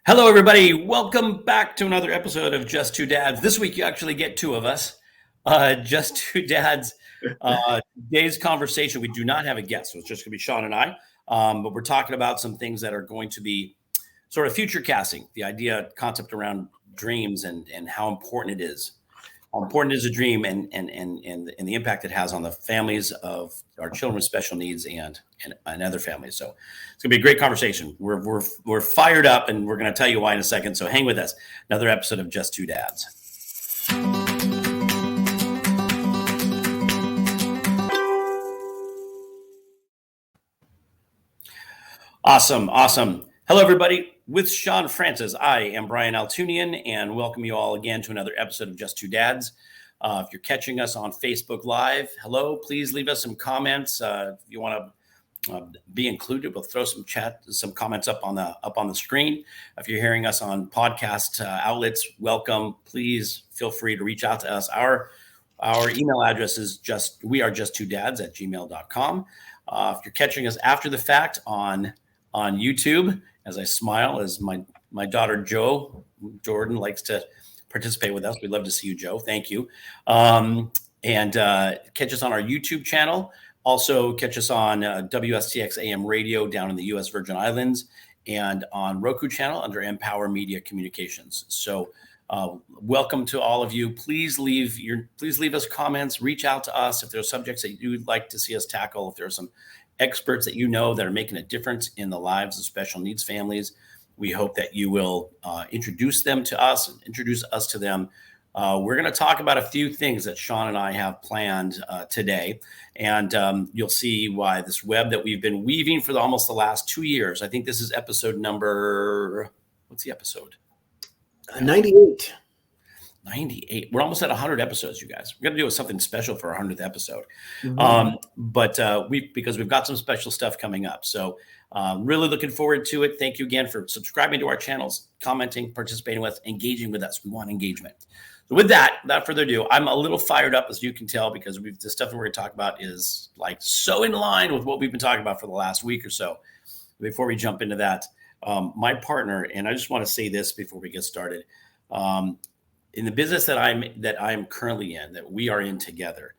Hello, everybody. Welcome back to another episode of Just Two Dads. This week, you actually get two of us. Just Two Dads. Today's conversation, we do not have a guest, so it's just going to be Shawn and I. But we're talking about some things that are going to be sort of future casting, the concept around dreams and how important it is. How important is a dream and the impact it has on the families of our children with special needs and other families. So it's gonna be a great conversation. We're fired up, and we're gonna tell you why in a second. So hang with us. Another episode of Just Two Dads. Awesome. Hello, everybody. With Shawn Francis, I am Brian Altunian, and welcome you all again to another episode of Just Two Dads. If you're catching us on Facebook Live, hello. Please leave us some comments. If you want to be included, we'll throw some comments up on the screen. If you're hearing us on podcast outlets, welcome. Please feel free to reach out to us. Our email address is wearejust2dads@gmail.com. If you're catching us after the fact on YouTube, as I smile, as my daughter Jordan likes to participate with us. We'd love to see you, Joe. Thank you. And catch us on our YouTube channel. Also catch us on WSTX AM radio down in the U.S. Virgin Islands, and on Roku channel under Empower Media Communications. So welcome to all of you. Please leave us comments. Reach out to us if there's subjects that you'd like to see us tackle. If there are some experts that you know that are making a difference in the lives of special needs families, we hope that you will introduce them to us and introduce us to them. We're going to talk about a few things that Shawn and I have planned today, and you'll see why this web that we've been weaving for almost the last 2 years. I think this is episode number, what's the episode? 98. 98. We're almost at 100 episodes, you guys. We're going to do something special for our 100th episode. Mm-hmm. Because we've got some special stuff coming up. So really looking forward to it. Thank you again for subscribing to our channels, commenting, participating with us, engaging with us. We want engagement. So with that, without further ado, I'm a little fired up, as you can tell, because the stuff that we're going to talk about is like so in line with what we've been talking about for the last week or so. Before we jump into that, my partner, and I just want to say this before we get started, in the business that I'm currently in, that we are in together,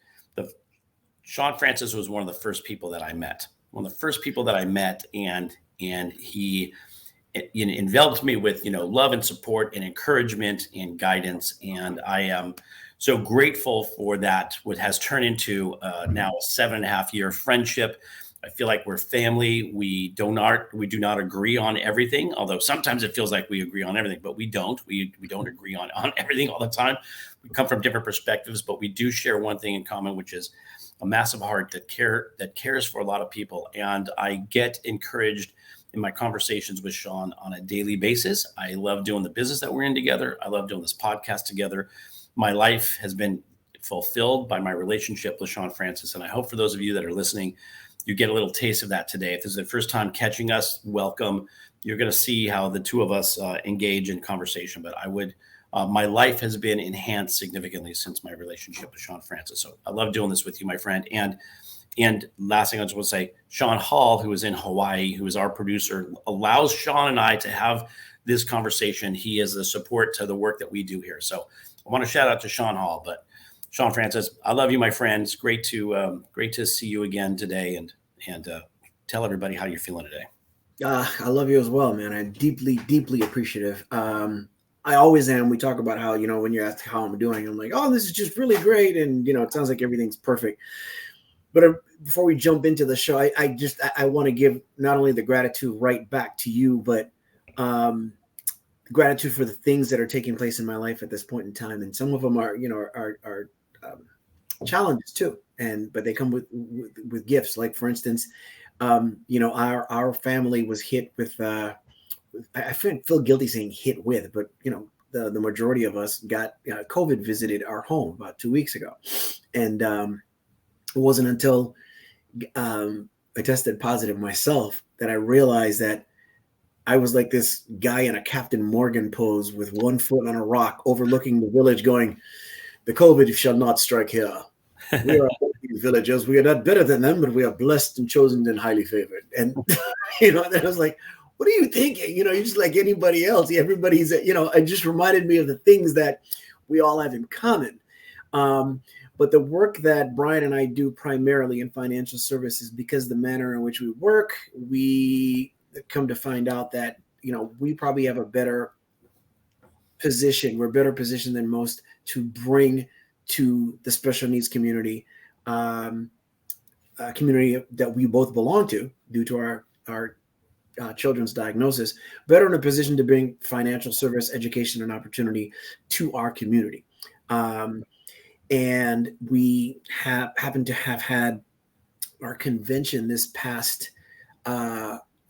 Shawn Francis was one of the first people that I met. And he enveloped me with love and support and encouragement and guidance, and I am so grateful for that. What has turned into now a 7.5-year friendship. I feel like we're family. We do not agree on everything, although sometimes it feels like we agree on everything, but we don't. We don't agree on everything all the time. We come from different perspectives, but we do share one thing in common, which is a massive heart that cares for a lot of people. And I get encouraged in my conversations with Shawn on a daily basis. I love doing the business that we're in together. I love doing this podcast together. My life has been fulfilled by my relationship with Shawn Francis. And I hope for those of you that are listening, you get a little taste of that today. If this is the first time catching us, welcome. You're going to see how the two of us engage in conversation. But my life has been enhanced significantly since my relationship with Shawn Francis. So I love doing this with you, my friend. And last thing I just want to say, Sean Hall, who is in Hawaii, who is our producer, allows Shawn and I to have this conversation. He is the support to the work that we do here. So I want to shout out to Shawn Hall, but Shawn Francis, I love you, my friend. It's great to see you again today, and tell everybody how you're feeling today. I love you as well, man. I'm deeply, deeply appreciative. I always am. We talk about how, when you're asked how I'm doing, I'm like, oh, this is just really great. And, it sounds like everything's perfect. But before we jump into the show, I want to give not only the gratitude right back to you, but gratitude for the things that are taking place in my life at this point in time. And some of them are challenges too. But they come with gifts. Like, for instance, our family was hit with, I feel guilty saying hit with, but the majority of us got COVID visited our home about 2 weeks ago. And it wasn't until I tested positive myself that I realized that I was like this guy in a Captain Morgan pose with one foot on a rock overlooking the village going, the COVID shall not strike here. We are villagers. We are not better than them, but we are blessed and chosen and highly favored. And, and I was like, what are you thinking? You're just like anybody else. Everybody's, it just reminded me of the things that we all have in common. But the work that Brian and I do primarily in financial services, because the manner in which we work, we come to find out that, we probably have a better position. We're better positioned than most to bring to the special needs community, community that we both belong to due to our children's diagnosis, better in a position to bring financial service, education, and opportunity to our community. And we happen to have had our convention this past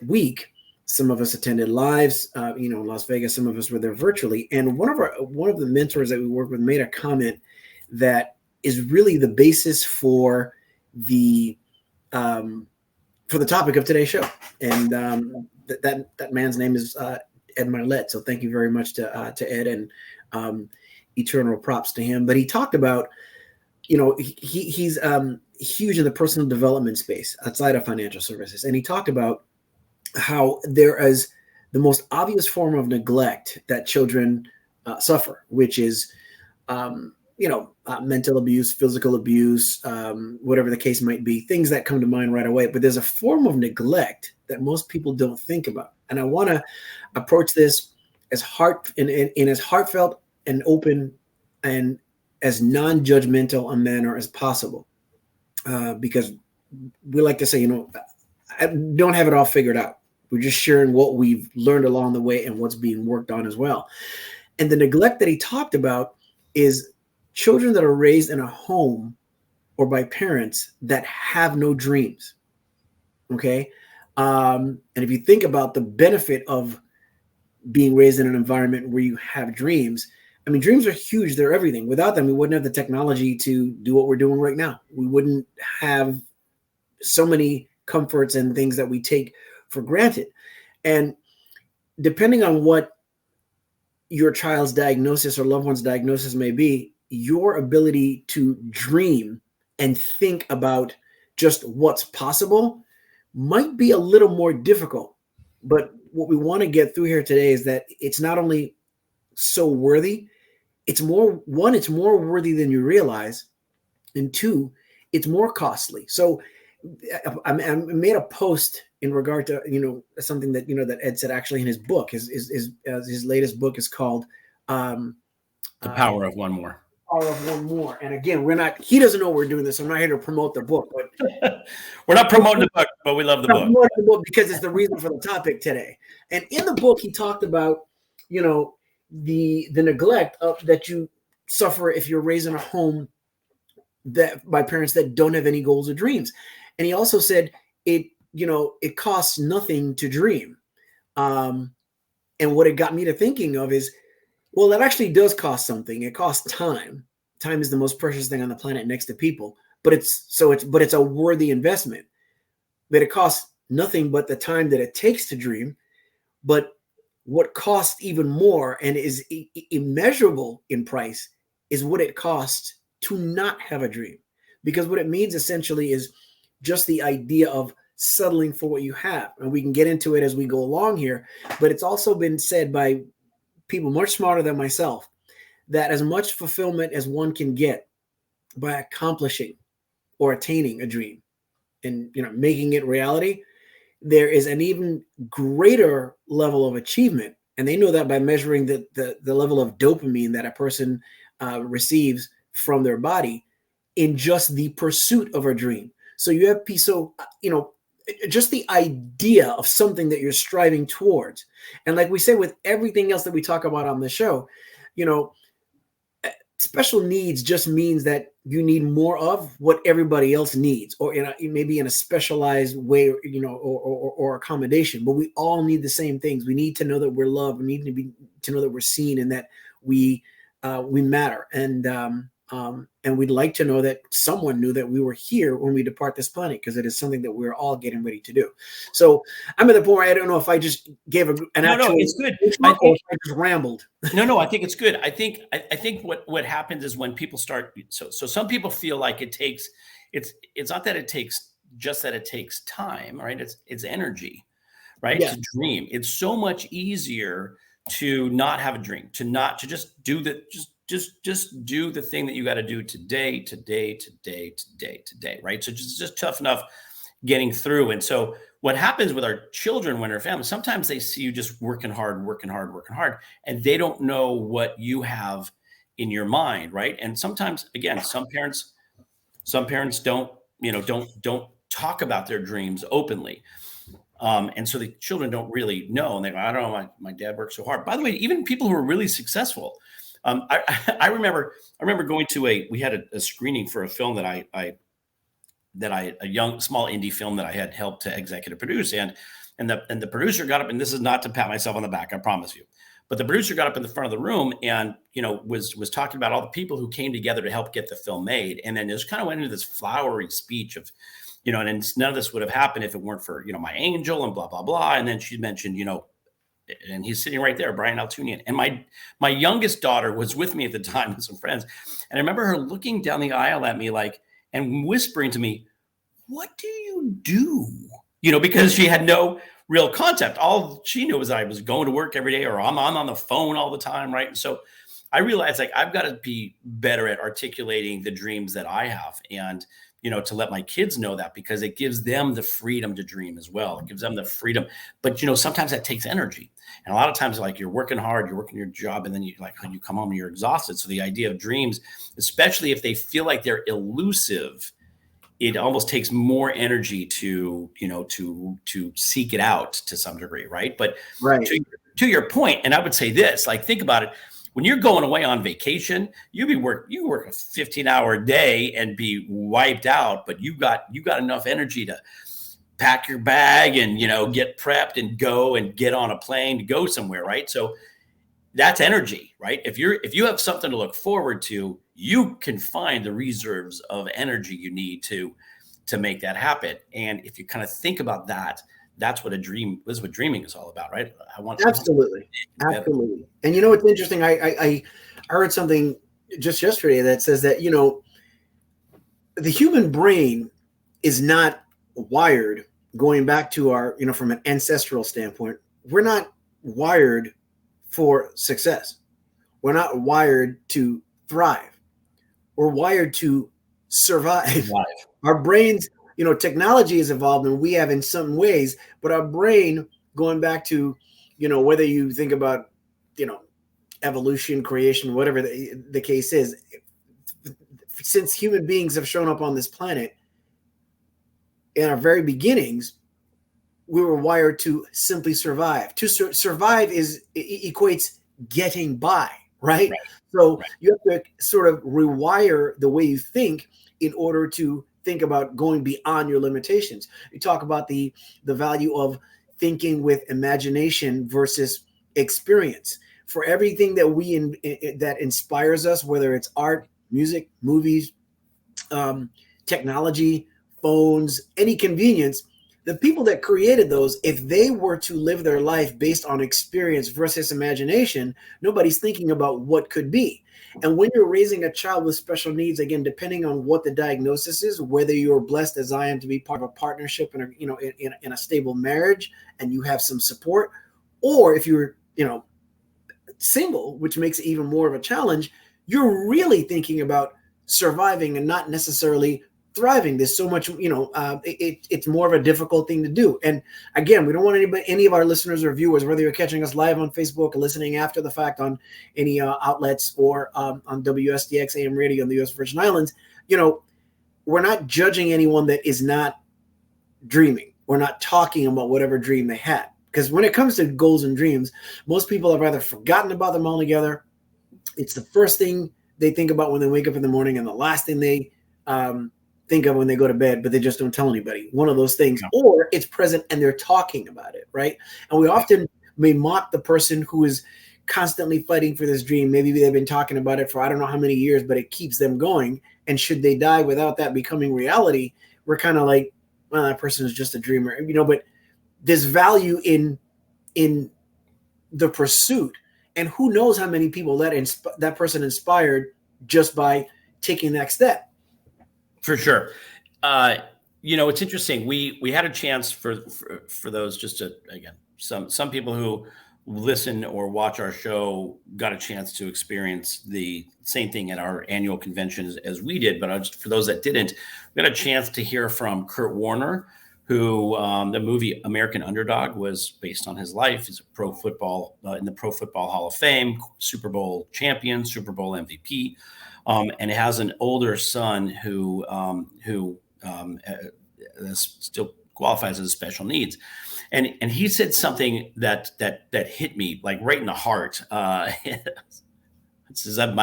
week. Some of us attended lives, in Las Vegas. Some of us were there virtually. And one of the mentors that we work with made a comment that is really the basis for the topic of today's show. And that man's name is Ed Milet. So thank you very much to Ed, and eternal props to him. But he talked about, he's huge in the personal development space outside of financial services. And he talked about how there is the most obvious form of neglect that children suffer, which is, mental abuse, physical abuse, whatever the case might be, things that come to mind right away. But there's a form of neglect that most people don't think about. And I want to approach this as in as heartfelt and open and as non-judgmental a manner as possible. Because we like to say, I don't have it all figured out. We're just sharing what we've learned along the way and what's being worked on as well. And the neglect that he talked about is children that are raised in a home or by parents that have no dreams. Okay. And if you think about the benefit of being raised in an environment where you have dreams, I mean, dreams are huge. They're everything. Without them, we wouldn't have the technology to do what we're doing right now. We wouldn't have so many comforts and things that we take for granted. And depending on what your child's diagnosis or loved one's diagnosis may be, your ability to dream and think about just what's possible might be a little more difficult. But what we want to get through here today is that it's not only so worthy, it's more worthy than you realize. And two, it's more costly. So I made a post in regard to, something that, that Ed said actually in his book. His latest book is called The Power of One More. Power of One More. And again, he doesn't know we're doing this. I'm not here to promote the book, but we're not promoting the book, but we love the book. The book because it's the reason for the topic today. And in the book, he talked about, the neglect that you suffer if you're raised in a home that by parents that don't have any goals or dreams. And he also said it costs nothing to dream. And what it got me to thinking of is, well, that actually does cost something. It costs time. Time is the most precious thing on the planet next to people, but it's a worthy investment. But it costs nothing but the time that it takes to dream. But what costs even more and is immeasurable in price is what it costs to not have a dream. Because what it means essentially is just the idea of settling for what you have. And we can get into it as we go along here, but it's also been said by people much smarter than myself that as much fulfillment as one can get by accomplishing or attaining a dream and making it reality, there is an even greater level of achievement. And they know that by measuring the level of dopamine that a person receives from their body in just the pursuit of a dream. So you have peace. So, just the idea of something that you're striving towards. And like we say with everything else that we talk about on the show, special needs just means that you need more of what everybody else needs, or maybe in a specialized way, or accommodation. But we all need the same things. We need to know that we're loved. We need to know that we're seen and that we matter. And we'd like to know that someone knew that we were here when we depart this planet, because it is something that we're all getting ready to do. So I'm at the point where I don't know if I just gave an actual. No, it's good. I just rambled. No, I think it's good. I think what happens is when people start. So some people feel like it takes. It's not that it takes just that it takes time, right? It's energy, right? Yeah. To dream. It's so much easier to not have a dream, to just do the just do the thing that you got to do today, right? So just tough enough getting through. And so what happens with our children when they're family, sometimes they see you just working hard, and they don't know what you have in your mind, right? And sometimes, again, some parents don't, don't talk about their dreams openly. And so the children don't really know. And they go, I don't know, my dad worked so hard. By the way, even people who are really successful. I remember going to we had a screening for a film that a young, small indie film that I had helped to executive produce. And the producer got up, and this is not to pat myself on the back, I promise you. But the producer got up in the front of the room and, was talking about all the people who came together to help get the film made. And then just kind of went into this flowery speech of, and none of this would have happened if it weren't for, my angel and blah, blah, blah. And then she mentioned, and he's sitting right there, Brian Altunian. And my youngest daughter was with me at the time with some friends. And I remember her looking down the aisle at me and whispering to me, what do you do? Because she had no real concept. All she knew was I was going to work every day, or I'm on the phone all the time, right? And so I realized I've got to be better at articulating the dreams that I have, and to let my kids know that, because it gives them the freedom to dream as well. It gives them the freedom, but sometimes that takes energy, and a lot of times you're working hard, you're working your job, and then you come home and you're exhausted. So the idea of dreams, especially if they feel like they're elusive, it almost takes more energy to seek it out to some degree, right? But Right. To your point, and I would say this, think about it. When you're going away on vacation, you work a 15-hour day and be wiped out, but you got enough energy to pack your bag and get prepped and go and get on a plane to go somewhere, right? So that's energy, right? If you have something to look forward to, you can find the reserves of energy you need to make that happen. And if you kind of think about that, that's what this is what dreaming is all about, right? Absolutely. And it's interesting. I heard something just yesterday that says that, the human brain is not wired, going back to our, from an ancestral standpoint, we're not wired for success. We're not wired to thrive. We're wired to survive. Our brains, technology has evolved, and we have in some ways, but our brain, going back to, whether you think about, evolution, creation, whatever the case is, since human beings have shown up on this planet, in our very beginnings, we were wired to simply survive. To survive equates getting by, right? So you have to sort of rewire the way you think in order to think about going beyond your limitations. You talk about the value of thinking with imagination versus experience. For everything that that inspires us, whether it's art, music, movies, technology, phones, any convenience, the people that created those, if they were to live their life based on experience versus imagination, nobody's thinking about what could be. And when you're raising a child with special needs, again, depending on what the diagnosis is, whether you're blessed as I am to be part of a partnership and in a stable marriage, and you have some support, or if you're single, which makes it even more of a challenge, you're really thinking about surviving and not necessarily thriving. There's so much, it's more of a difficult thing to do. And again, we don't want any of our listeners or viewers, whether you're catching us live on Facebook or listening after the fact on any outlets or on WSDX AM radio in the U.S. Virgin Islands, we're not judging anyone that is not dreaming. We're not talking about whatever dream they had. Because when it comes to goals and dreams, most people have either forgotten about them altogether. It's the first thing they think about when they wake up in the morning, and the last thing they think of when they go to bed, but they just don't tell anybody. One of those things, or it's present and they're talking about it, right? And we often may mock the person who is constantly fighting for this dream. Maybe they've been talking about it for I don't know how many years, but it keeps them going. And should they die without that becoming reality, we're kind of like, well, that person is just a dreamer, but there's value in the pursuit. And who knows how many people that person inspired just by taking that step. For sure. it's interesting. We had a chance for those, just to, again, some people who listen or watch our show got a chance to experience the same thing at our annual convention as we did. But just for those that didn't, we got a chance to hear from Kurt Warner, who the movie American Underdog was based on his life. He's a pro football in the Pro Football Hall of Fame, Super Bowl champion, Super Bowl MVP, and has an older son who still qualifies as special needs. And he said something that hit me like right in the heart. My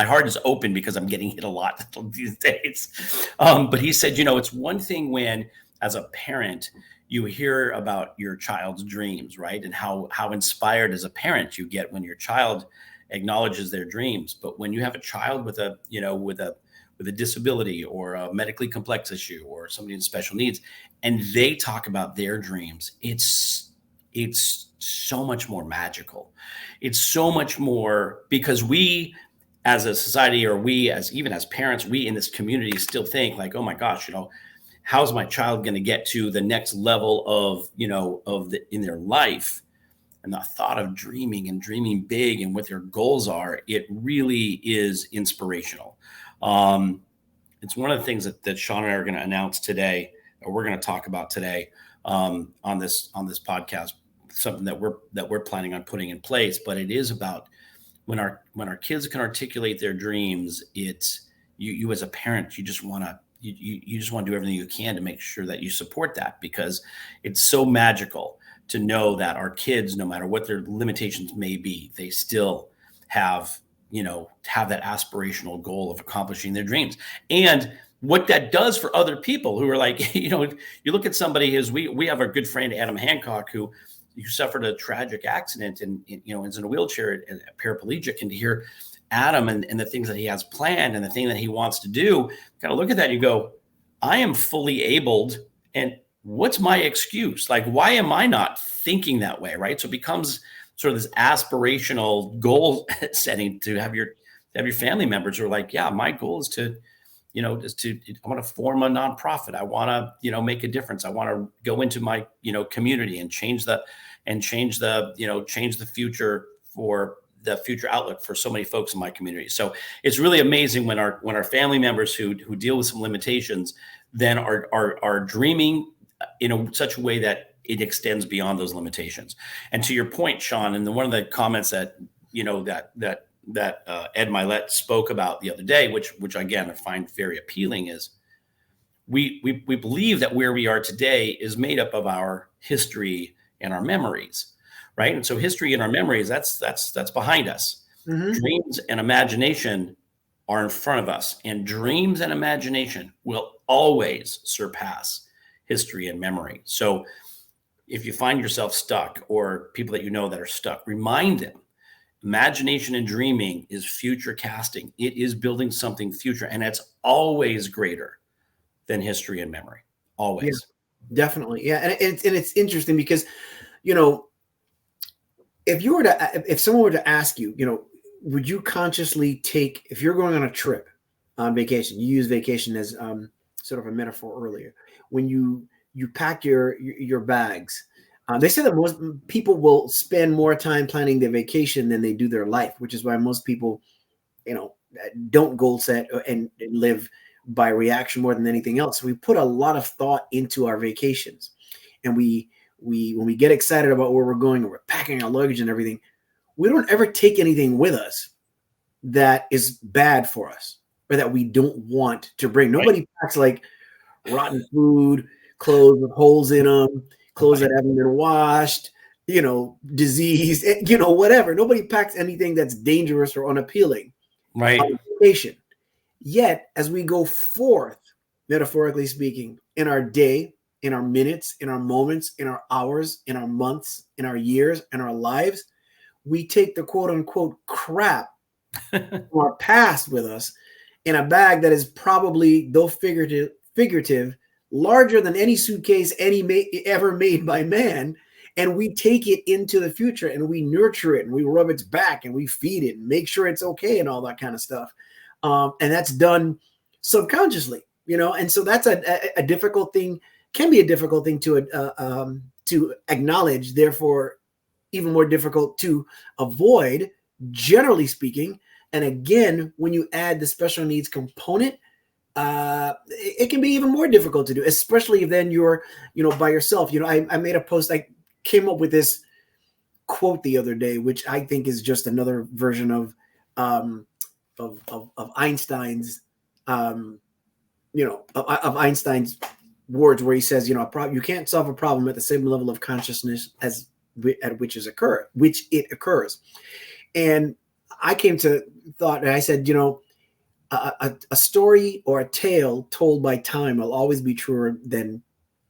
heart is open because I'm getting hit a lot these days. But he said, it's one thing when, as a parent, you hear about your child's dreams, right? And how inspired as a parent you get when your child acknowledges their dreams. But when you have a child with a disability or a medically complex issue or somebody with special needs, and they talk about their dreams, it's so much more magical. It's so much more, because we as a society, or we even as parents, we in this community still think like, oh my gosh, how's my child going to get to the next level of, in their life? And the thought of dreaming big and what their goals are, it really is inspirational. It's one of the things that Shawn and I are going to announce today, or we're going to talk about today on this podcast, something that we're planning on putting in place. But it is about when our kids can articulate their dreams, it's you as a parent, you just want to do everything you can to make sure that you support that, because it's so magical to know that our kids, no matter what their limitations may be, they still have that aspirational goal of accomplishing their dreams. And what that does for other people who are like, you look at somebody we have our good friend, Adam Hancock, who suffered a tragic accident and, is in a wheelchair and a paraplegic, and to hear Adam and the things that he has planned and the thing that he wants to do, kind of look at that and you go, I am fully abled, and what's my excuse? Like, why am I not thinking that way? Right. So it becomes sort of this aspirational goal setting to have your family members who are like, yeah, my goal is to, I want to form a nonprofit. I want to, make a difference. I want to go into my, community and change the future for the future outlook for so many folks in my community. So it's really amazing when our family members who deal with some limitations then are dreaming in such a way that it extends beyond those limitations. And to your point, Shawn, and one of the comments that Ed Milet spoke about the other day, which again I find very appealing, is we believe that where we are today is made up of our history and our memories, right? And so history and our memories, that's behind us. Mm-hmm. Dreams and imagination are in front of us, and dreams and imagination will always surpass history and memory. So if you find yourself stuck, or people that that are stuck, remind them, imagination and dreaming is future casting. It is building something future, and it's always greater than history and memory. Always. Yeah, definitely. Yeah. And it's interesting because, if someone were to ask you, would you consciously take, if you're going on a trip on vacation, you use vacation as sort of a metaphor earlier, when you pack your bags, they say that most people will spend more time planning their vacation than they do their life, which is why most people, don't goal set and live by reaction more than anything else. We put a lot of thought into our vacations, and when we get excited about where we're going and we're packing our luggage and everything, we don't ever take anything with us that is bad for us or that we don't want to bring. Nobody packs like rotten food, clothes with holes in them, clothes that haven't been washed, disease, whatever. Nobody packs anything that's dangerous or unappealing. Right. On vacation. Yet, as we go forth, metaphorically speaking, in our day, in our minutes, in our moments, in our hours, in our months, in our years, and our lives, we take the quote unquote crap from our past with us in a bag that is probably, though figurative, larger than any suitcase ever made by man. And we take it into the future and we nurture it and we rub its back and we feed it and make sure it's okay and all that kind of stuff. And that's done subconsciously, and so that's a difficult thing can be a difficult thing to acknowledge, therefore even more difficult to avoid, generally speaking. And again, when you add the special needs component, it can be even more difficult to do, especially if then you're, by yourself. I made a post. I came up with this quote the other day, which I think is just another version of Einstein's, of Einstein's words, where he says, you can't solve a problem at the same level of consciousness at which it occurs. And I came to thought, and I said, a story or a tale told by time will always be truer than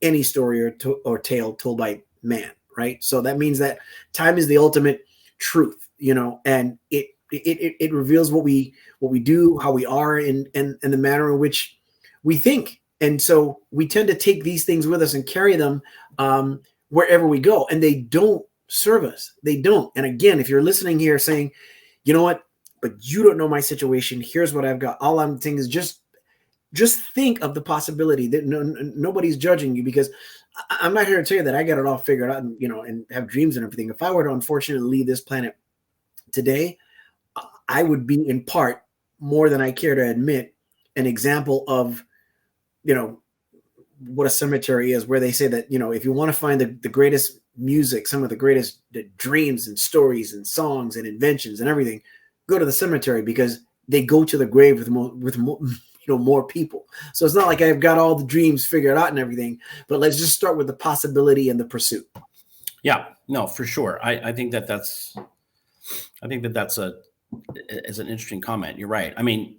any story or tale told by man, right? So that means that time is the ultimate truth, and it reveals what we do, how we are, and the manner in which we think. And so we tend to take these things with us and carry them wherever we go, and they don't serve us. They don't. And again, if you're listening here saying, you know what, but you don't know my situation, here's what I've got. All I'm saying is just think of the possibility that nobody's judging you, because I'm not here to tell you that I got it all figured out and, and have dreams and everything. If I were to unfortunately leave this planet today, I would be, in part, more than I care to admit, an example of, what a cemetery is, where they say that, if you want to find the greatest music, some of the greatest dreams and stories and songs and inventions and everything, go to the cemetery, because they go to the grave with more people. So it's not like I've got all the dreams figured out and everything, but let's just start with the possibility and the pursuit. Yeah, no, for sure. I think that's is an interesting comment. You're right. I mean,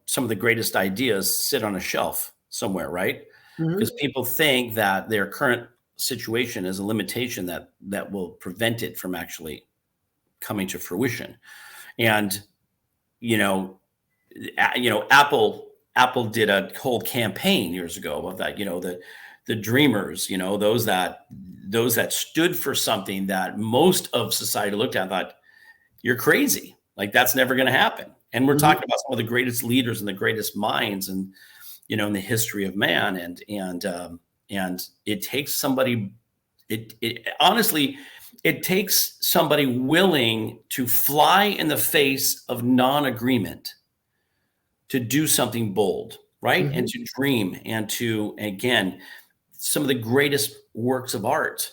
some of the greatest ideas sit on a shelf somewhere, right? Because people think that their current situation is a limitation that will prevent it from actually coming to fruition. And Apple did a whole campaign years ago of that, the dreamers, those that stood for something that most of society looked at and thought, you're crazy, like that's never going to happen. And we're talking about some of the greatest leaders and the greatest minds and in the history of man, and it takes somebody, honestly, it takes somebody willing to fly in the face of non-agreement to do something bold, right? And to dream, and to, again, some of the greatest works of art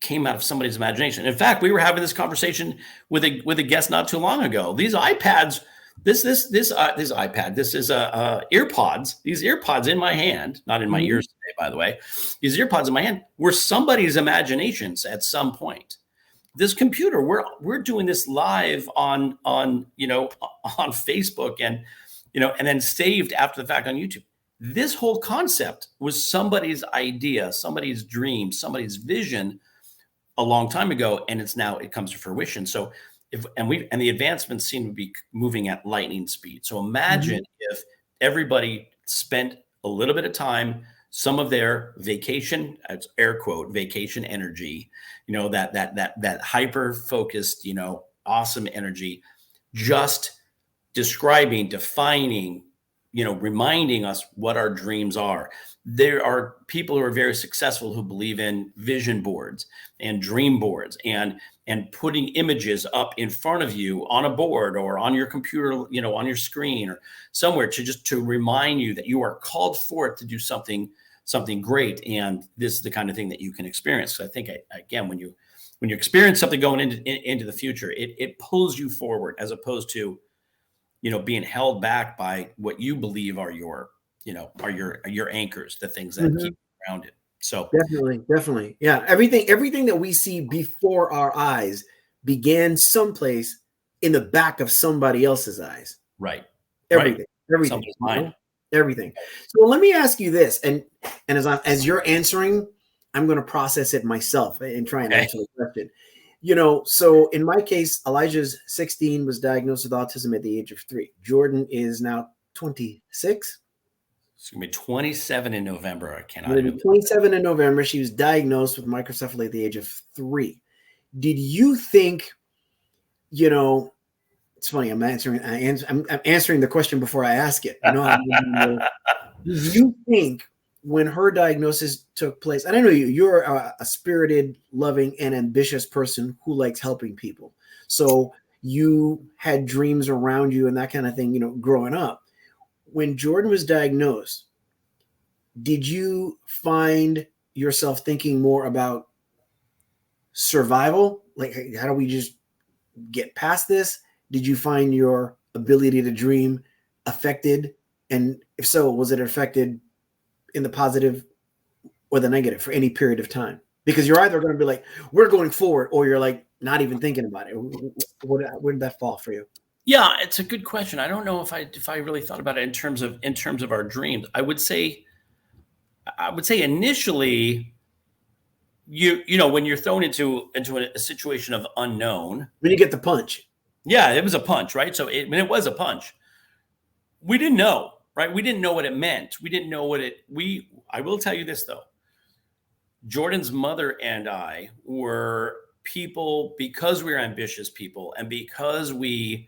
came out of somebody's imagination. In fact, we were having this conversation with a guest not too long ago. These iPads, this iPad, this is earpods. These earpods in my hand, not in my ears today, by the way. These earpods in my hand were somebody's imaginations at some point. This computer, we're doing this live on Facebook and then saved after the fact on YouTube. This whole concept was somebody's idea, somebody's dream, somebody's vision a long time ago, and it comes to fruition. So the advancements seem to be moving at lightning speed. So imagine if everybody spent a little bit of time, some of their vacation, air quote, vacation energy, that hyper focused, awesome energy, just describing, defining, reminding us what our dreams are. There are people who are very successful who believe in vision boards and dream boards and putting images up in front of you on a board or on your computer, on your screen or somewhere to remind you that you are called forth to do something great. And this is the kind of thing that you can experience. So I think, again, when you experience something going into the future, it pulls you forward, as opposed to, being held back by what you believe are your anchors, the things that keep you grounded. So definitely. Yeah. Everything that we see before our eyes began someplace in the back of somebody else's eyes. Right. Everything. Somebody's mind. Everything. So let me ask you this, and as you're answering, I'm going to process it myself and try and answer the question. So in my case, Elijah's 16, was diagnosed with autism at the age of 3. Jordan is now 26. It's going to be 27 in November. I cannot. 27 in November. She was diagnosed with microcephaly at the age of 3. Did you think, it's funny, I'm answering the question before I ask it. Do you think when her diagnosis took place, and I know you're a spirited, loving, and ambitious person who likes helping people. So you had dreams around you and that kind of thing, growing up. When Jordan was diagnosed, did you find yourself thinking more about survival? Like, how do we just get past this? Did you find your ability to dream affected? And if so, was it affected in the positive or the negative for any period of time? Because you're either going to be like, we're going forward, or you're like, not even thinking about it. Where did that fall for you? Yeah, it's a good question. I don't know if I really thought about it in terms of our dreams. I would say initially, when you're thrown into a situation of unknown, when you get the punch. Yeah, it was a punch, right? So it was a punch. We didn't know, right? We didn't know what it meant. We didn't know what I will tell you this though. Jordan's mother and I were people, because we're ambitious people, and because we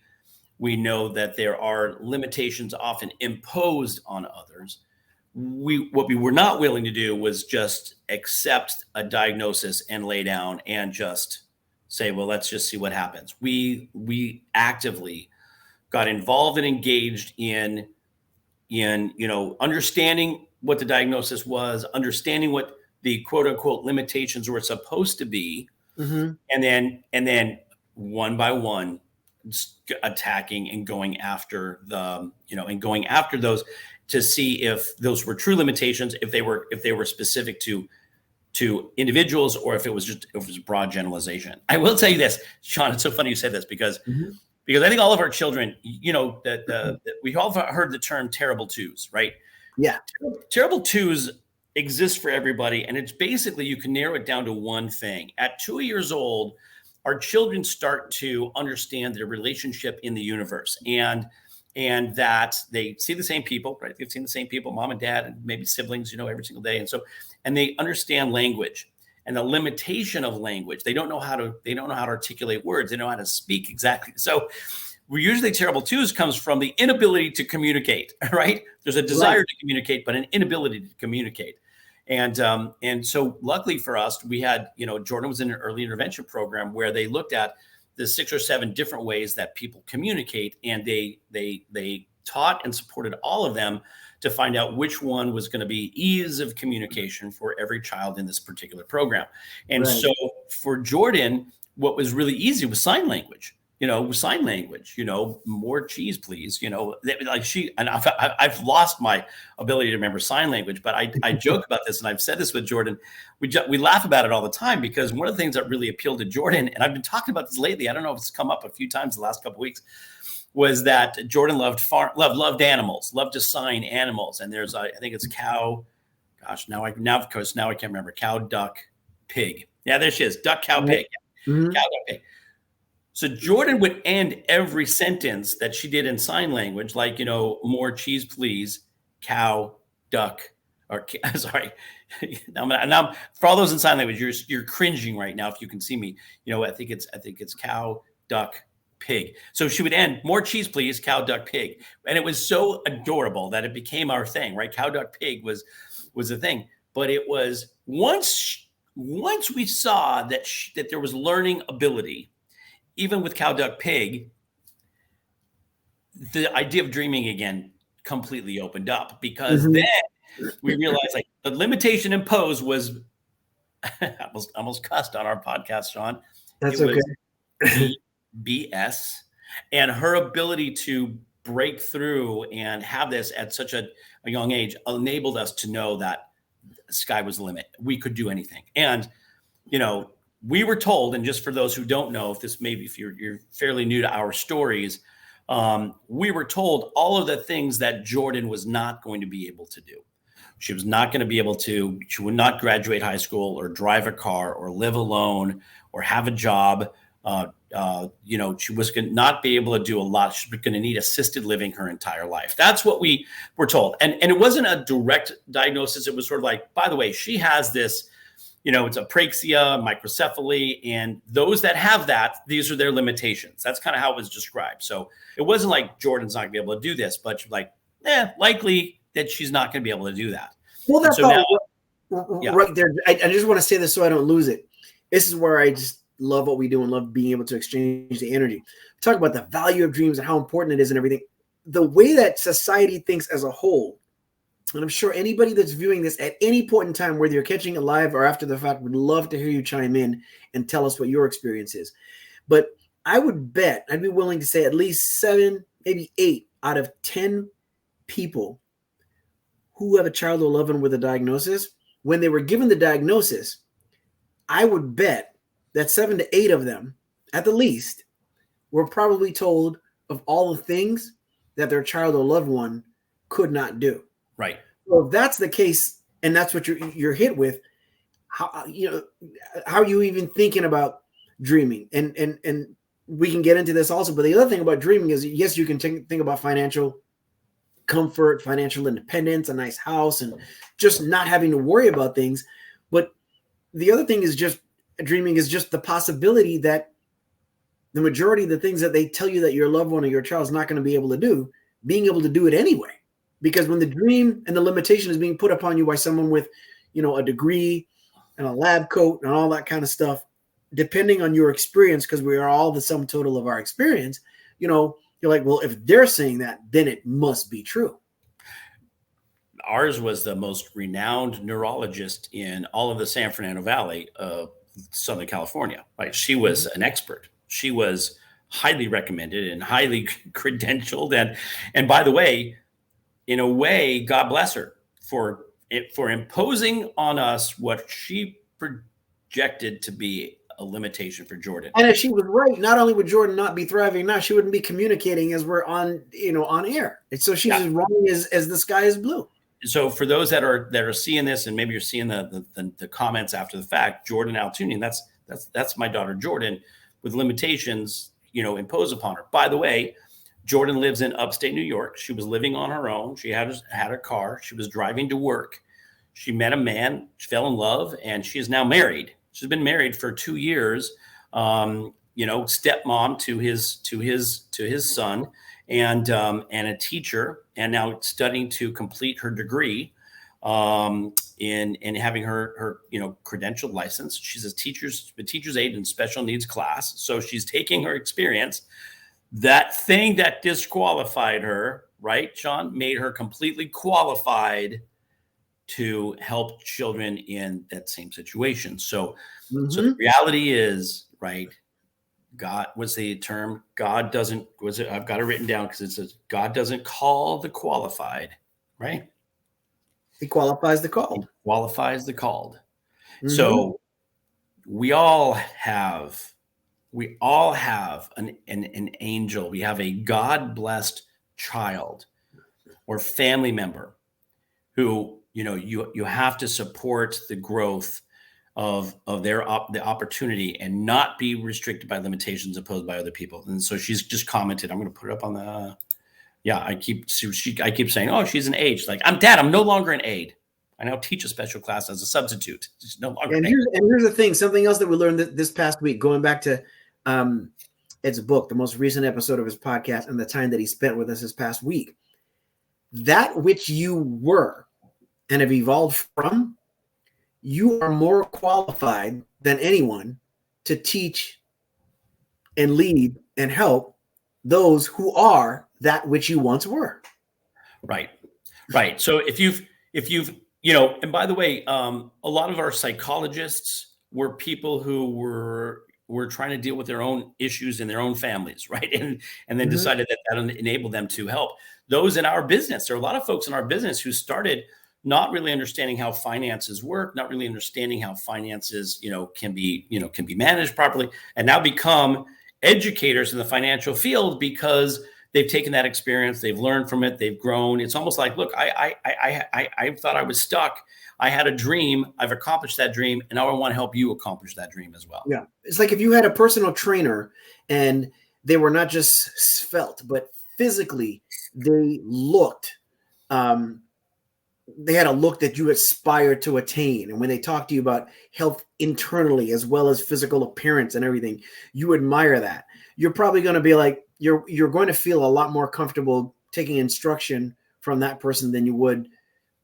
know that there are limitations often imposed on others. What we were not willing to do was just accept a diagnosis and lay down and just say, well, let's just see what happens. We actively got involved and engaged in understanding what the diagnosis was, understanding what the quote unquote limitations were supposed to be, mm-hmm. and then one by one attacking and going after those to see if those were true limitations, if they were specific to individuals, or if it was broad generalization. I will tell you this, Shawn, it's so funny you said this because I think all of our children, we all heard the term terrible twos, right? Yeah. Terrible twos exist for everybody. And it's basically, you can narrow it down to one thing. At 2 years old, our children start to understand their relationship in the universe, and that they see the same people, right? They've seen the same people, mom and dad, and maybe siblings, every single day. And they understand language and the limitation of language. They don't know how to articulate words. They know how to speak exactly. So we're usually terrible twos comes from the inability to communicate, right? There's a desire to communicate, but an inability to communicate. And so luckily for us, we had, Jordan was in an early intervention program where they looked at the 6 or 7 different ways that people communicate. And they taught and supported all of them to find out which one was going to be ease of communication for every child in this particular program. And so for Jordan, what was really easy was sign language. More cheese, please. I've lost my ability to remember sign language, but I joke about this, and I've said this with Jordan. We laugh about it all the time, because one of the things that really appealed to Jordan, and I've been talking about this lately, I don't know if it's come up a few times the last couple of weeks, was that Jordan loved animals, loved to sign animals. And there's, I think it's cow. Gosh, now I can't remember. Cow, duck, pig. Yeah, there she is. Duck, cow, pig. Mm-hmm. Cow, duck, pig. So Jordan would end every sentence that she did in sign language, like, more cheese, please, cow, duck, or sorry. Now for all those in sign language, you're cringing right now if you can see me. I think it's cow, duck, pig. So she would end more cheese, please, cow, duck, pig. And it was so adorable that it became our thing, right? Cow, duck, pig was a thing. But it was once we saw that there was learning ability, even with cow, duck, pig, the idea of dreaming again completely opened up, because then we realized, like, the limitation imposed was almost cussed on our podcast, Shawn. That's okay. BS, and her ability to break through and have this at such a young age enabled us to know that the sky was the limit. We could do anything. And, we were told, and just for those who don't know, if you're fairly new to our stories, we were told all of the things that Jordan was not going to be able to do. She was not going to be able to, she would not graduate high school or drive a car or live alone or have a job. She was going to not be able to do a lot. She was going to need assisted living her entire life. That's what we were told. And it wasn't a direct diagnosis. It was sort of like, by the way, she has this, it's apraxia, microcephaly, and those that have that, these are their limitations. That's kind of how it was described. So it wasn't like Jordan's not going to be able to do this, but like, likely that she's not going to be able to do that. Well, And that so now, thought yeah, right there. I just want to say this so I don't lose it. This is where I just love what we do and love being able to exchange the energy. Talk about the value of dreams and how important it is and everything. The way that society thinks as a whole, and I'm sure anybody that's viewing this at any point in time, whether you're catching it live or after the fact, would love to hear you chime in and tell us what your experience is. But I would bet, I'd be willing to say at least 7, maybe 8 out of 10 people who have a child or loved one with a diagnosis, when they were given the diagnosis, I would bet that 7 to 8 of them, at the least, were probably told of all the things that their child or loved one could not do. right. So if that's the case, and that's what you're hit with, how how are you even thinking about dreaming? And we can get into this also, but the other thing about dreaming is, yes, you can think about financial comfort, financial independence, a nice house, and just not having to worry about things. But the other thing is just dreaming is just the possibility that the majority of the things that they tell you that your loved one or your child is not going to be able to do, being able to do it anyway. Because when the dream and the limitation is being put upon you by someone with, a degree and a lab coat and all that kind of stuff, depending on your experience, because we are all the sum total of our experience, you're like, well, if they're saying that, then it must be true. Ours was the most renowned neurologist in all of the San Fernando Valley of Southern California. Right? She was an expert. She was highly recommended and highly credentialed. And by the way, in a way, God bless her for imposing on us what she projected to be a limitation for Jordan. And if she was right, not only would Jordan not be thriving now, she wouldn't be communicating as we're on air. And so she's as wrong as the sky is blue. So for those that are seeing this, and maybe you're seeing the comments after the fact, Jordan Altunian, that's my daughter Jordan, with limitations, imposed upon her. By the way, Jordan lives in upstate New York. She was living on her own. She had a car. She was driving to work. She met a man, she fell in love, and she is now married. She's been married for 2 years. Stepmom to his son, and a teacher, and now studying to complete her degree in having her credentialed license. She's a teacher's aide in special needs class. So she's taking her experience. That thing that disqualified her, right, Shawn, made her completely qualified to help children in that same situation. So the reality is, right, God was the term. God doesn't, I've got it written down because it says God doesn't call the qualified, right? He qualifies the called. He qualifies the called. So we all have an angel. We have a God-blessed child or family member who, you have to support the growth of the opportunity and not be restricted by limitations imposed by other people. And so she's just commented, I'm going to put it up on the, I keep saying, oh, she's an aide. She's like, I'm no longer an aide. I now teach a special class as a substitute. It's no longer. And here's the thing, something else that we learned this past week, going back to Ed's book, the most recent episode of his podcast, and the time that he spent with us this past week. That which you were and have evolved from, you are more qualified than anyone to teach and lead and help those who are that which you once were. Right. So if you've, and by the way, a lot of our psychologists were people who were trying to deal with their own issues in their own families, right? And then decided that enabled them to help those in our business. There are a lot of folks in our business who started not really understanding how finances work, not really understanding how finances, can be managed properly, and now become educators in the financial field because they've taken that experience, they've learned from it, they've grown. It's almost like, look, I thought I was stuck. I had a dream. I've accomplished that dream, and now I want to help you accomplish that dream as well. Yeah, it's like if you had a personal trainer and they were not just svelte, but physically they looked. They had a look that you aspired to attain. And when they talk to you about health internally, as well as physical appearance and everything, you admire that. You're probably going to be like, you're going to feel a lot more comfortable taking instruction from that person than you would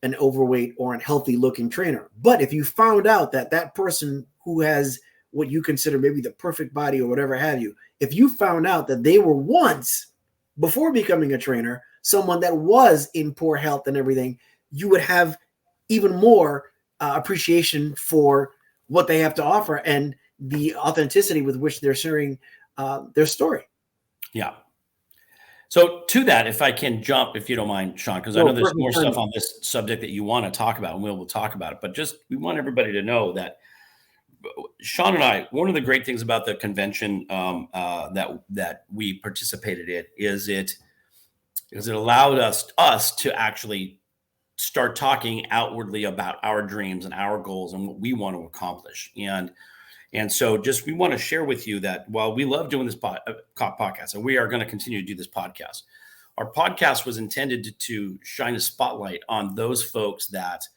an overweight or unhealthy looking trainer. But if you found out that that person who has what you consider maybe the perfect body or whatever have you, if you found out that they were once, before becoming a trainer, someone that was in poor health and everything, you would have even more appreciation for what they have to offer and the authenticity with which they're sharing their story. Yeah. So to that, if I can jump, if you don't mind, Shawn, because I know there's more stuff on this subject that you want to talk about, and we'll talk about it. But just we want everybody to know that Shawn and I, one of the great things about the convention that we participated in is it allowed us to actually start talking outwardly about our dreams and our goals and what we want to accomplish. And so just we want to share with you that while we love doing this podcast, and we are going to continue to do this podcast, our podcast was intended to shine a spotlight on those folks that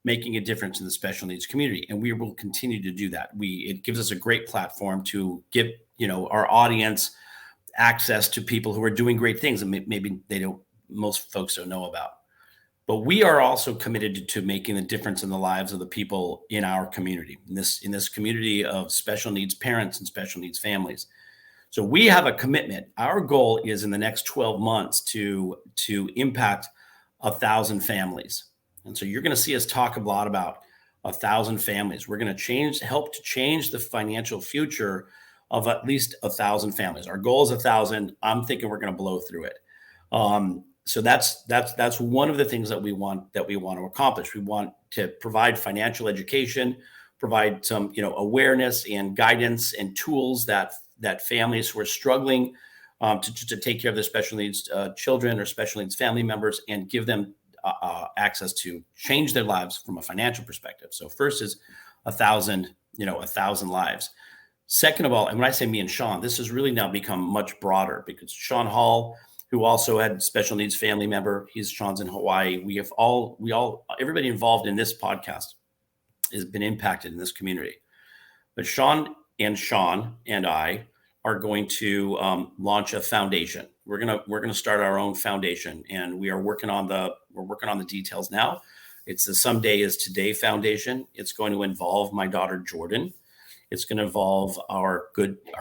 making a difference in the special needs community. And we will continue to do that. It gives us a great platform to give, our audience access to people who are doing great things and maybe most folks don't know about. But we are also committed to making a difference in the lives of the people in our community, in this community of special needs parents and special needs families. So we have a commitment. Our goal is in the next 12 months to impact 1,000 families. And so you're going to see us talk a lot about 1,000 families. We're going to help to change the financial future of at least 1,000 families. Our goal is 1,000. I'm thinking we're going to blow through it. So that's one of the things that we want to accomplish. We want to provide financial education, provide some awareness and guidance and tools that families who are struggling to take care of their special needs children or special needs family members, and give them access to change their lives from a financial perspective. So first is 1,000 lives. Second of all, and when I say me and Shawn, this has really now become much broader, because Shawn Hall, who also had special needs family member, Shawn's in Hawaii. Everybody involved in this podcast has been impacted in this community. But Shawn and I are going to launch a foundation. We're gonna start our own foundation, and we're working on the details now. It's the Someday is Today Foundation. It's going to involve my daughter Jordan. It's going to involve our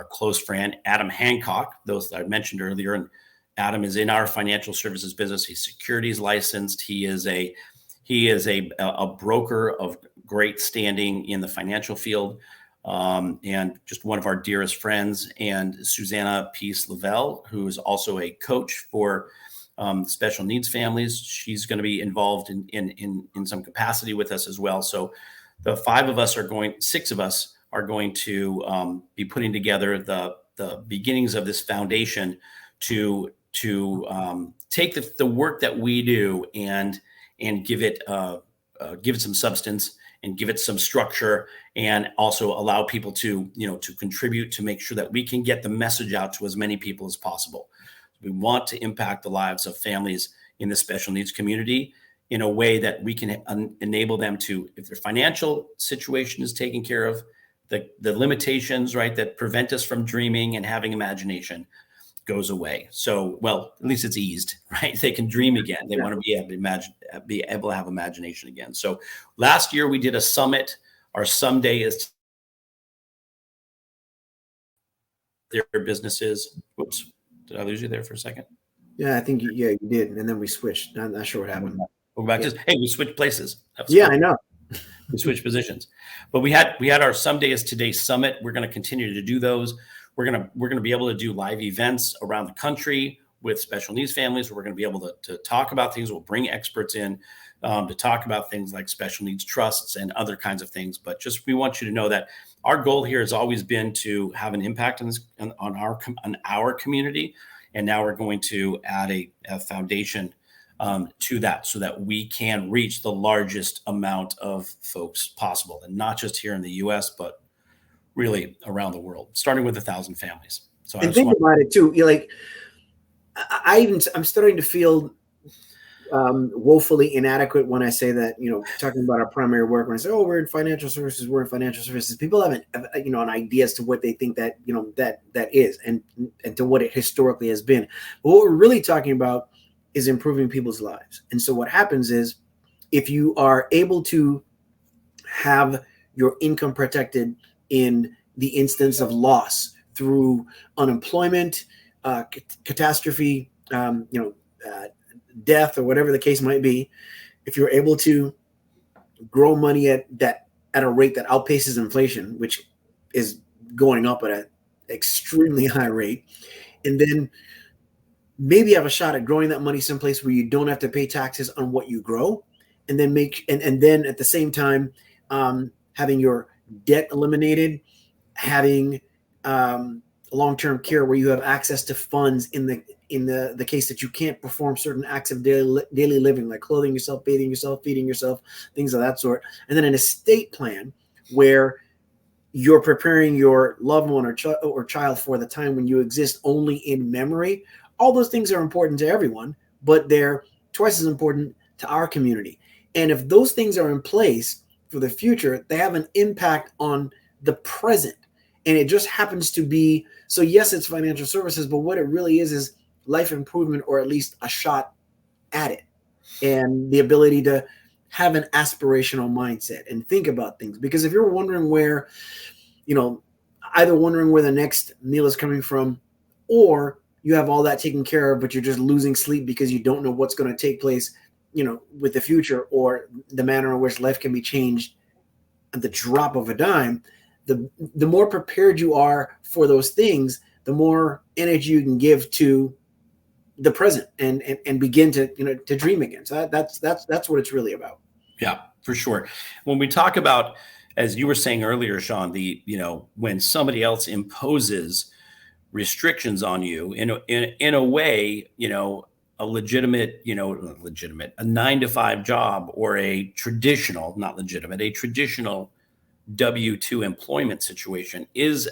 close friend Adam Hancock, those that I mentioned earlier. And Adam is in our financial services business. He's securities licensed. He is a broker of great standing in the financial field, and just one of our dearest friends. And Susanna Peace Lavelle, who is also a coach for special needs families. She's going to be involved in some capacity with us as well. So the six of us are going to be putting together the beginnings of this foundation to take the work that we do and give it some substance and give it some structure, and also allow people to contribute to make sure that we can get the message out to as many people as possible. We want to impact the lives of families in the special needs community in a way that we can enable them to, if their financial situation is taken care of, the limitations, right, that prevent us from dreaming and having imagination goes away. So, well, at least it's eased, right? They can dream again. They want to be able to have imagination again. So last year we did a summit. Our Someday is their businesses. Whoops. Did I lose you there for a second? Yeah, I think you did. And then we switched. I'm not sure what happened. We're back to this. Hey, we switched places. Yeah, I know. We switched positions. But we had our Someday is Today summit. We're going to continue to do those. We're going to be able to do live events around the country with special needs families. We're going to be able to talk about things. We'll bring experts in to talk about things like special needs trusts and other kinds of things. But just we want you to know that our goal here has always been to have an impact on our community, and now we're going to add a foundation to that, so that we can reach the largest amount of folks possible, and not just here in the U.S., but really around the world, starting with 1,000 families. So and think about it too. You're like, I'm starting to feel woefully inadequate when I say that, talking about our primary work, when I say, oh, we're in financial services, people have an idea as to what they think that, that is, and to what it historically has been. But what we're really talking about is improving people's lives. And so what happens is if you are able to have your income protected in the instance of loss through unemployment, catastrophe, death, or whatever the case might be, if you're able to grow money at a rate that outpaces inflation, which is going up at an extremely high rate, and then maybe have a shot at growing that money someplace where you don't have to pay taxes on what you grow, and then then at the same time having your debt eliminated, having long-term care where you have access to funds in the case that you can't perform certain acts of daily living, like clothing yourself, bathing yourself, feeding yourself, things of that sort. And then an estate plan where you're preparing your loved one or child for the time when you exist only in memory. All those things are important to everyone, but they're twice as important to our community. And if those things are in place for the future, they have an impact on the present. And it just happens to be, so yes, it's financial services, but what it really is life improvement, or at least a shot at it, and the ability to have an aspirational mindset and think about things. Because if you're wondering where, either wondering where the next meal is coming from, or you have all that taken care of, but you're just losing sleep because you don't know what's going to take place, with the future, or the manner in which life can be changed at the drop of a dime, the more prepared you are for those things, the more energy you can give to the present and begin to dream again. So that's what it's really about. Yeah, for sure. When we talk about, as you were saying earlier, Shawn, when somebody else imposes restrictions on you in a way, a legitimate, a 9-to-5 job, or a traditional W-2 employment situation is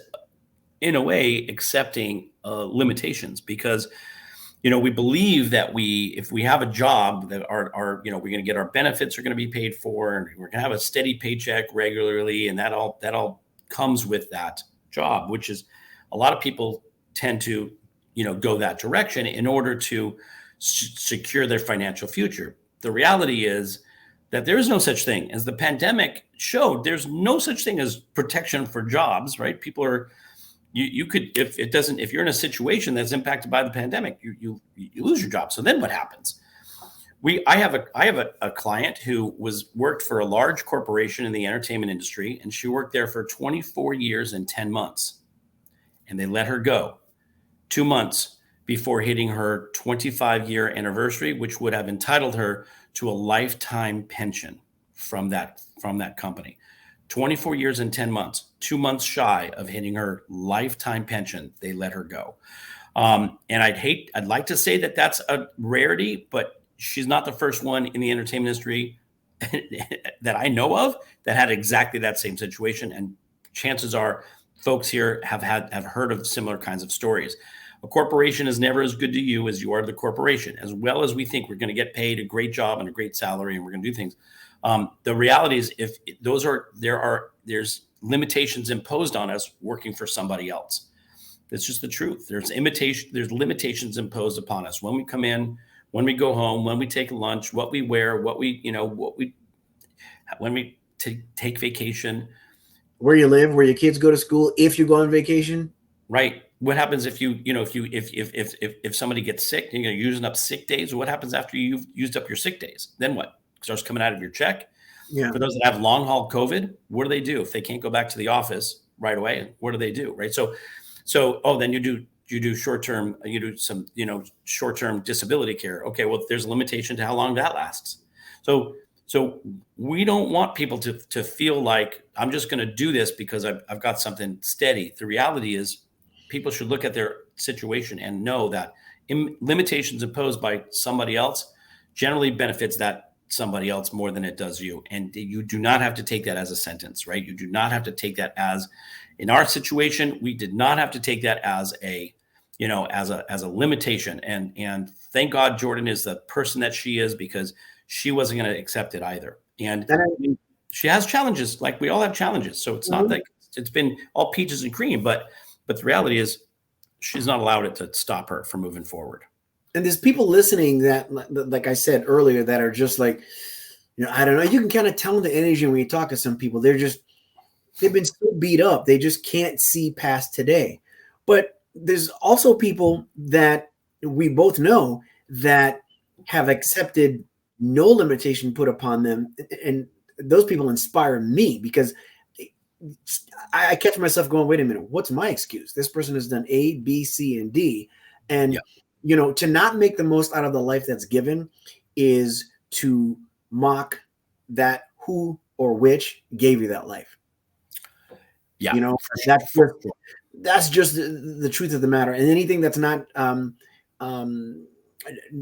in a way accepting limitations, because we believe that if we have a job that we're going to get our benefits are going to be paid for, and we're going to have a steady paycheck regularly, and that all comes with that job, which is a lot of people tend to go that direction in order to secure their financial future. The reality is that there is no such thing, as the pandemic showed. There's no such thing as protection for jobs, right? People are, you could, if you're in a situation that's impacted by the pandemic, you lose your job. So then what happens? I have a client who worked for a large corporation in the entertainment industry, and she worked there for 24 years and 10 months, and they let her go 2 months before hitting her 25-year anniversary, which would have entitled her to a lifetime pension from that company. 24 years and 10 months, 2 months shy of hitting her lifetime pension, they let her go. And I'd like to say that that's a rarity, but she's not the first one in the entertainment industry that I know of that had exactly that same situation. And chances are folks here have heard of similar kinds of stories. A corporation is never as good to you as you are to the corporation. As well as we think we're going to get paid a great job and a great salary and we're going to do things, the reality is, if there's limitations imposed on us working for somebody else. That's just the truth. There's limitations imposed upon us when we come in, when we go home, when we take lunch, what we wear, when we take vacation, where you live, where your kids go to school, if you go on vacation. Right. What happens if if somebody gets sick, you're using up sick days? What happens after you've used up your sick days? Then what? It starts coming out of your check. Yeah. For those that have long haul COVID, what do they do if they can't go back to the office right away? What do they do? Right. So then you do short-term, you do some, short-term disability care. Okay. Well, there's a limitation to how long that lasts. So we don't want people to feel like I'm just going to do this because I've got something steady. The reality is people should look at their situation and know that limitations imposed by somebody else generally benefits that somebody else more than it does you. And you do not have to take that as a sentence, right? You do not have to take that as, in our situation, we did not have to take that as a limitation. And thank God Jordan is the person that she is, because she wasn't going to accept it either. And she has challenges, like we all have challenges. So it's not that it's been all peaches and cream, but the reality is she's not allowed it to stop her from moving forward. And there's people listening that, like I said earlier, that are just like, I don't know. You can kind of tell the energy when you talk to some people. They've been so beat up. They just can't see past today. But there's also people that we both know that have accepted no limitation put upon them. And those people inspire me because I catch myself going, wait a minute, what's my excuse? This person has done A, B, C, and D. And, Yeah. To not make the most out of the life that's given is to mock that who or which gave you that life. Yeah. That's just the truth of the matter. And anything that's not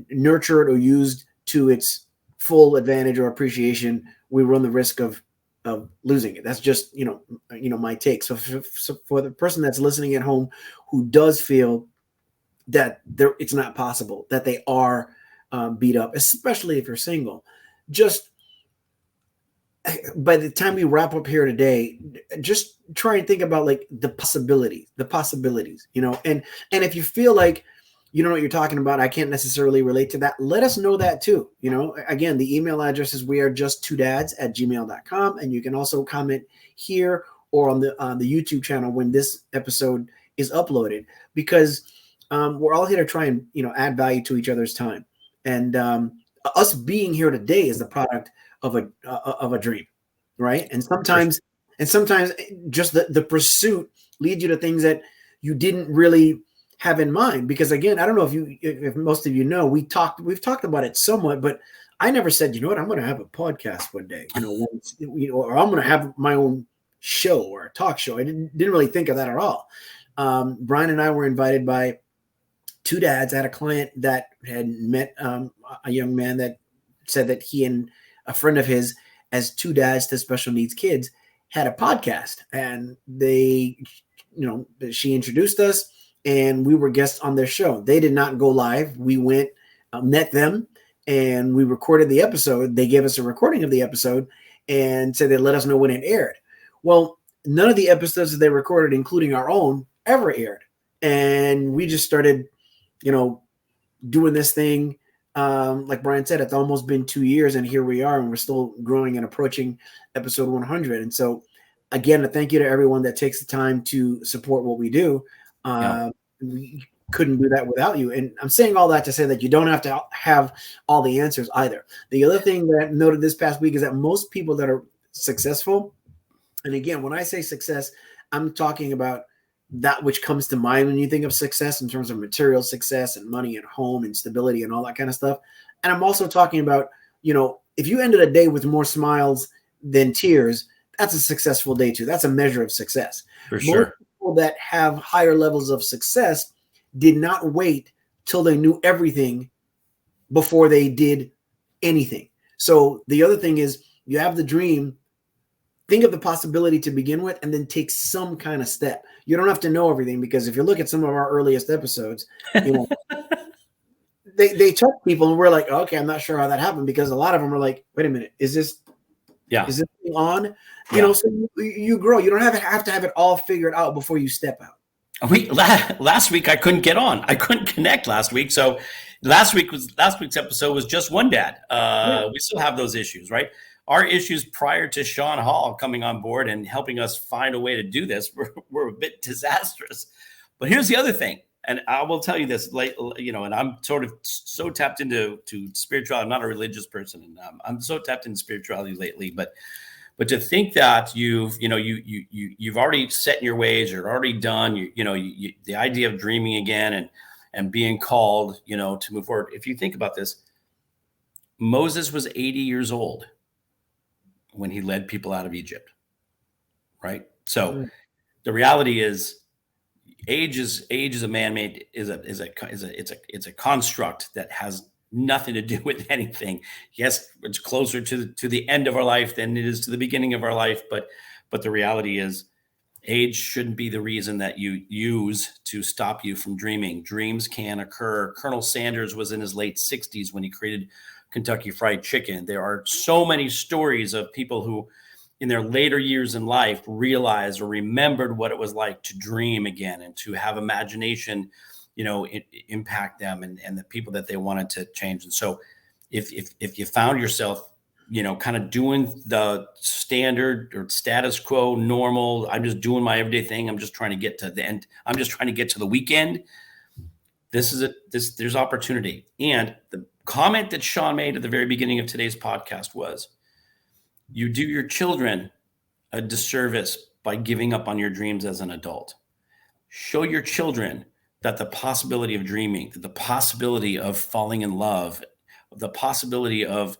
nurtured or used to its full advantage or appreciation, we run the risk of losing it. That's just my take. So for the person that's listening at home who does feel that it's not possible, that they are beat up, especially if you're single, just by the time we wrap up here today, just try and think about like the possibilities, and if you feel like you don't know what you're talking about, I can't necessarily relate to that, let us know that too. Again, the email address is wearejusttwodads@gmail.com, and you can also comment here or on the YouTube channel when this episode is uploaded, because we're all here to try and add value to each other's time, and us being here today is the product of a dream, right? And sometimes just the pursuit leads you to things that you didn't really have in mind. Because again, I don't know if most of you know, we've talked about it somewhat, but I never said, what, I'm going to have a podcast one day, or I'm going to have my own show or a talk show. I didn't really think of that at all. Brian and I were invited by two dads. I had a client that had met a young man that said that he and a friend of his, as two dads to special needs kids, had a podcast, and she introduced us and we were guests on their show. They did not go live. We went, met them, and we recorded the episode. They gave us a recording of the episode and said they'd let us know when it aired. Well, none of the episodes that they recorded, including our own, ever aired. And we just started, doing this thing. Like Brian said, it's almost been 2 years, and here we are, and we're still growing and approaching episode 100. And so, again, a thank you to everyone that takes the time to support what we do. We couldn't do that without you. And I'm saying all that to say that you don't have to have all the answers either. The other thing that I noted this past week is that most people that are successful, and again, when I say success, I'm talking about that which comes to mind when you think of success in terms of material success and money and home and stability and all that kind of stuff. And I'm also talking about, if you ended a day with more smiles than tears, that's a successful day too. That's a measure of success. For sure. Most people that have higher levels of success did not wait till they knew everything before they did anything. So the other thing is, you have the dream, think of the possibility to begin with, and then take some kind of step. You don't have to know everything, because if you look at some of our earliest episodes, they check people, and we're like, okay, I'm not sure how that happened, because a lot of them are like, wait a minute, is this thing on? So you grow. You don't have to have it all figured out before you step out. Last week I couldn't get on. I couldn't connect last week. So last week's episode was just one dad. We still have those issues, right? Our issues prior to Shawn Hall coming on board and helping us find a way to do this were a bit disastrous. But here's the other thing, and I will tell you this, and I'm sort of so tapped into spirituality. I'm not a religious person, and I'm so tapped into spirituality lately. But to think that you've already set in your ways, you're already done. The idea of dreaming again and being called, to move forward. If you think about this, Moses was 80 years old when he led people out of Egypt, right? So the reality is, age is a man-made, it's a construct that has nothing to do with anything. Yes, it's closer to the end of our life than it is to the beginning of our life, but the reality is, age shouldn't be the reason that you use to stop you from dreaming. Dreams can occur. Colonel Sanders was in his late 60s when he created Kentucky Fried Chicken. There are so many stories of people who, in their later years in life, realized or remembered what it was like to dream again and to have imagination, impact them and the people that they wanted to change. And so if you found yourself kind of doing the standard or status quo normal. I'm just doing my everyday thing. I'm just trying to get to the end. I'm just trying to get to the weekend. There's opportunity. And the comment that Shawn made at the very beginning of today's podcast was, you do your children a disservice by giving up on your dreams as an adult. Show your children that the possibility of dreaming, that the possibility of falling in love, the possibility of,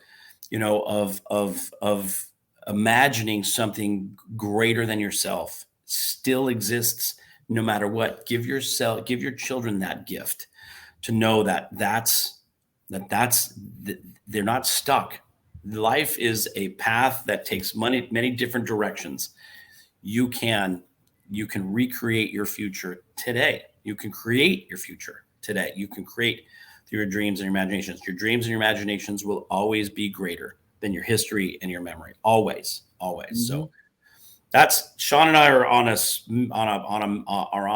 of imagining something greater than yourself still exists no matter what. Give your children that gift to know that they're not stuck. Life is a path that takes many different directions. You can recreate your future today. You can create your future today. You can create through your dreams and your imaginations. Your dreams and your imaginations will always be greater than your history and your memory. Always. Mm-hmm. So that's Shawn and I are on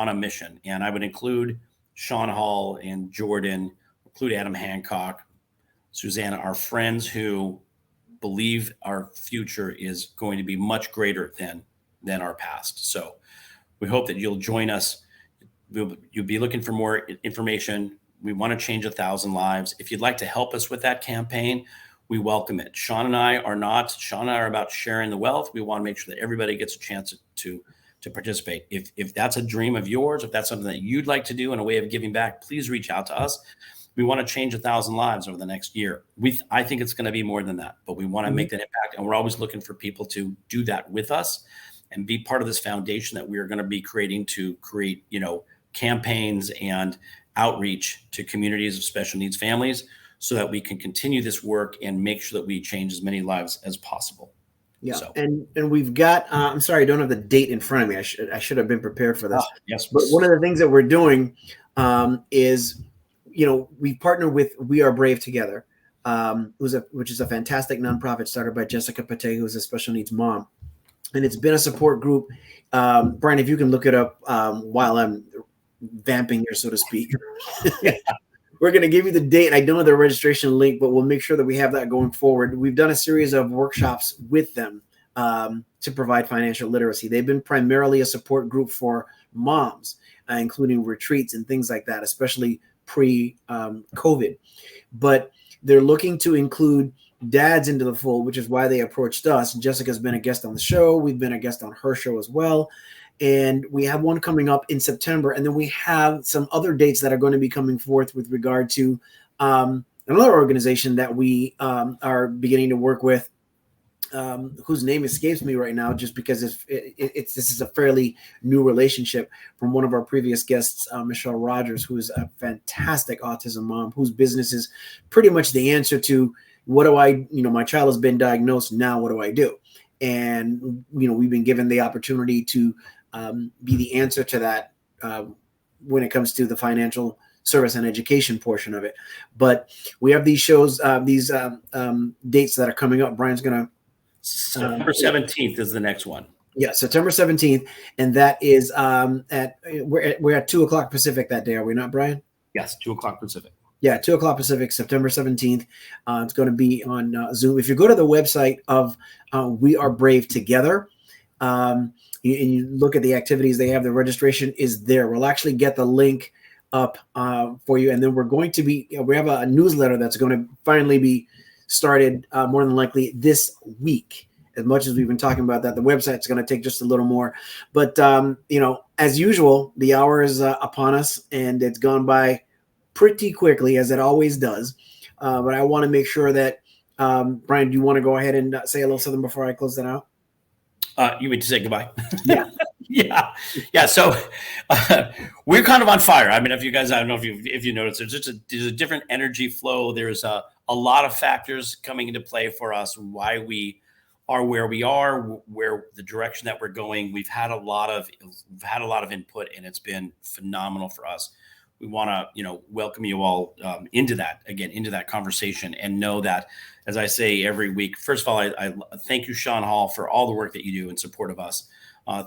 a mission, and I would include Shawn Hall and Jordan, include Adam Hancock, Susanna, our friends who believe our future is going to be much greater than our past. So we hope that you'll join us. You'll be looking for more information. We want to change 1,000 lives. If you'd like to help us with that campaign, we welcome it. Shawn and I are about sharing the wealth. We want to make sure that everybody gets a chance to participate. If that's a dream of yours, if that's something that you'd like to do in a way of giving back, please reach out to us. We want to change 1,000 lives over the next year. I think it's going to be more than that, but we want to make that impact. And we're always looking for people to do that with us and be part of this foundation that we are going to be creating to create, campaigns and outreach to communities of special needs families so that we can continue this work and make sure that we change as many lives as possible. Yeah. So. And we've got, I'm sorry, I don't have the date in front of me. I should have been prepared for this. Yes. But one of the things that we're doing is, we partner with We Are Brave Together, which is a fantastic nonprofit started by Jessica Pate, who's a special needs mom. And it's been a support group. Brian, if you can look it up while I'm vamping here, so to speak. We're going to give you the date. I don't have the registration link, but we'll make sure that we have that going forward. We've done a series of workshops with them to provide financial literacy. They've been primarily a support group for moms, including retreats and things like that, especially pre-COVID. But they're looking to include dads into the fold, which is why they approached us. Jessica's been a guest on the show. We've been a guest on her show as well. And we have one coming up in September. And then we have some other dates that are going to be coming forth with regard to another organization that we are beginning to work with, whose name escapes me right now, just because this is a fairly new relationship from one of our previous guests, Michelle Rogers, who is a fantastic autism mom, whose business is pretty much the answer to what do I, my child has been diagnosed. Now, what do I do? And, we've been given the opportunity to be the answer to that when it comes to the financial service and education portion of it. But we have these shows, these dates that are coming up. Brian's going to September 17th is the next one. Yeah, September 17th, and that is we're at 2:00 Pacific that day. Are we not, Brian? Yes, 2:00 Pacific. Yeah, 2:00 Pacific, September 17th. It's going to be on Zoom. If you go to the website of We Are Brave Together, and you look at the activities they have, the registration is there. We'll actually get the link up for you, and then we have a newsletter that's going to finally be started more than likely this week. As much as we've been talking about that, the website's going to take just a little more. But, as usual, the hour is upon us, and it's gone by pretty quickly, as it always does. But I want to make sure that, Brian, do you want to go ahead and say a little something before I close that out? You mean to say goodbye? Yeah. Yeah. So we're kind of on fire. I mean, if you guys, I don't know if you noticed, there's a different energy flow. There's a lot of factors coming into play for us, why we are where we are, where the direction that we're going. We've had a lot of input, and it's been phenomenal for us. We want to, welcome you all into that conversation, and know that, as I say every week, first of all, I thank you, Shawn Hall, for all the work that you do in support of us.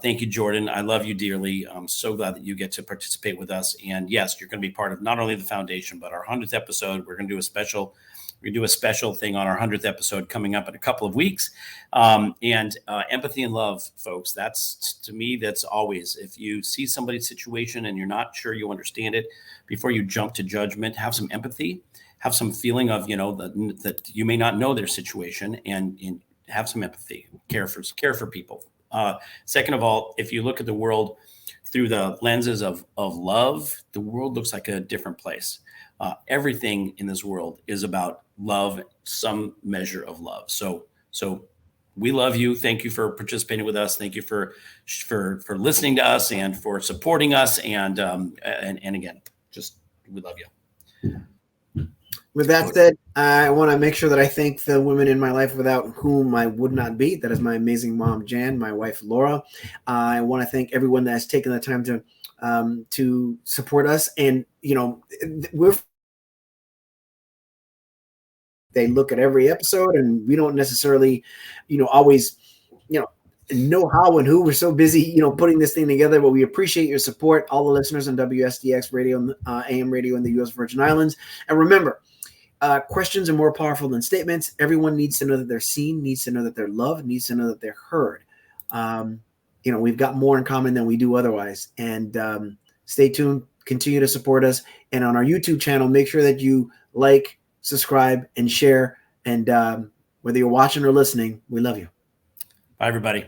Thank you, Jordan. I love you dearly. I'm so glad that you get to participate with us. And yes, you're going to be part of not only the foundation, but our 100th episode. We're going to do a special We do a special thing on our 100th episode coming up in a couple of weeks. Empathy and love, folks, that's, to me, that's always, if you see somebody's situation and you're not sure you understand it, before you jump to judgment, have some empathy, have some feeling of, that you may not know their situation, and have some empathy, care for people. Second of all, if you look at the world through the lenses of love, the world looks like a different place. Everything in this world is about love, some measure of love. So we love you. Thank you for participating with us. Thank you for listening to us and for supporting us. And again, just, we love you. With that said, I want to make sure that I thank the women in my life without whom I would not be. That is my amazing mom, Jan, my wife, Laura. I want to thank everyone that has taken the time to support us. And, they look at every episode, and we don't necessarily, always, know how and who. We're so busy, putting this thing together, but we appreciate your support, all the listeners on WSDX radio, AM radio in the U.S. Virgin Islands. And remember, questions are more powerful than statements. Everyone needs to know that they're seen, needs to know that they're loved, needs to know that they're heard. We've got more in common than we do otherwise. And stay tuned, continue to support us. And on our YouTube channel, make sure that you like, subscribe, and share. And whether you're watching or listening, we love you. Bye, everybody.